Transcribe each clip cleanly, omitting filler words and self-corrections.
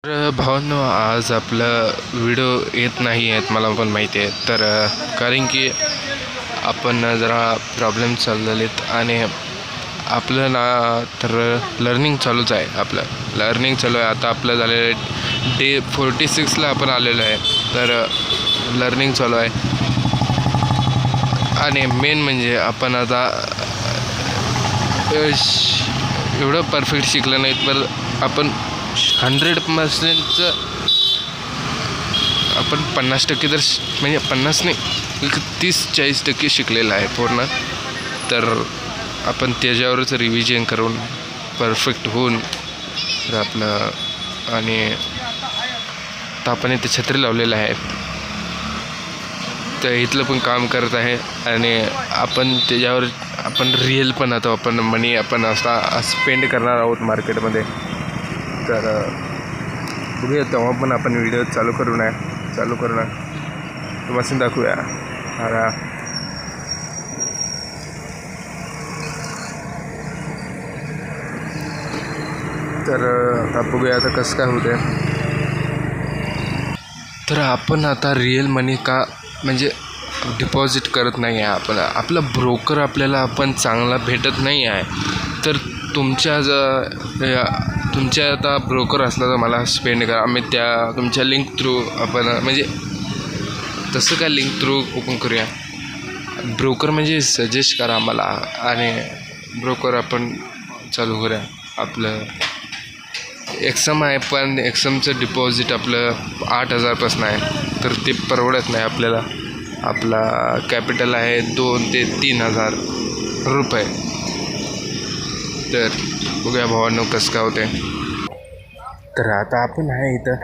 तर भावांनो, आज आपला व्हिडिओ येत नाही आहेत मला पण माहिती आहे. तर कारण की आपण जरा प्रॉब्लेम चाललेत आणि आपलं ना तर लर्निंग चालूच आहे. आपलं लर्निंग चालू आहे. आता आपलं झालेलं आहे डे 46ला आपण आलेलो आहे. तर लर्निंग चालू आहे आणि मेन म्हणजे आपण आता एवढं परफेक्ट शिकलं नाहीत, पण आपण 100%चं आपण 50% तर म्हणजे 50 नाही, 30-40% शिकलेलं आहे पूर्ण. तर आपण त्याच्यावरच रिव्हिजन करून परफेक्ट होऊन तर आपलं आणि तर आपण इथे छत्री लावलेलं आहे. तर इथलं पण काम करत आहे आणि आपण त्याच्यावर आपण रिअल पण आता आपण मनी आपण असा स्पेंड करणार आहोत मार्केटमध्ये. तर बघूया तेव्हा पण आपण व्हिडिओ चालू करू ना तुम्हाला दाखवूया. आता तर बघूया आता कसं काय होते. तर आपण आता रिअल मनी का म्हणजे डिपॉझिट करत नाही आहे. आपण आपला ब्रोकर आपल्याला आपण चांगला भेटत नाही आहे. तर तुमच्या आता ब्रोकर असला तर मला स्पेंड करा. आम्ही त्या तुमच्या लिंक थ्रू आपण म्हणजे तसं काय लिंक थ्रू ओपन करूया. ब्रोकर म्हणजे सजेस्ट करा आम्हाला आणि ब्रोकर आपण चालू करूया. आपलं एक्सम आहे, पण एक्समचं डिपॉझिट आपलं 8,000पासून आहे. तर ते परवडत नाही आपल्याला. आपला कॅपिटल आहे 2,000 ते 3,000 रुपये. तर बघूया भावांनो कसं काय होते. तर आता आपण आहे इथं.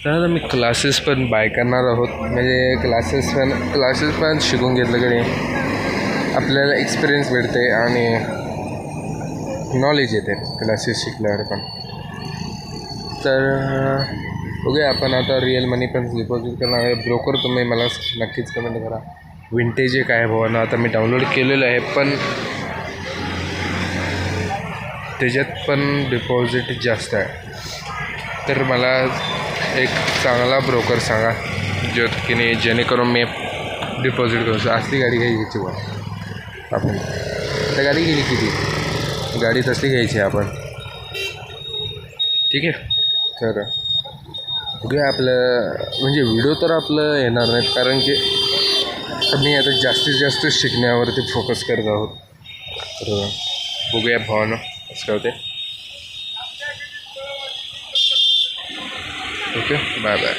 तर आता मी क्लासेस पण बाय करणार आहोत. म्हणजे क्लासेस पण शिकून घेतलं की आपल्याला एक्सपिरियन्स भेटते आणि नॉलेज येते क्लासेस शिकल्यावर पण. तर बघूया आपण आता रिअल मनी पण डिपॉझिट करणार आहे. ब्रोकर तुम्ही मला नक्कीच कमेंट करा. विंटेज एक आहे भावांनो, आता मी डाउनलोड केलेलं आहे, पण त्याच्यात पण डिपॉझिट जास्त आहे. तर मला एक चांगला ब्रोकर सांगा जो की नाही जेणेकरून मी डिपॉझिट करू शकतो. असली गाडी घ्यायची बा आपण. आता गाडी गेली किती, गाडी तसली घ्यायची आहे आपण. ठीक आहे. तर बघूया आपलं म्हणजे व्हिडिओ तर आपलं येणार नाहीत, कारण की मी आता जास्तीत जास्त शिकण्यावरती फोकस करत आहोत. तर बघूया भावानं कसं काय होते. Okay, bye bye.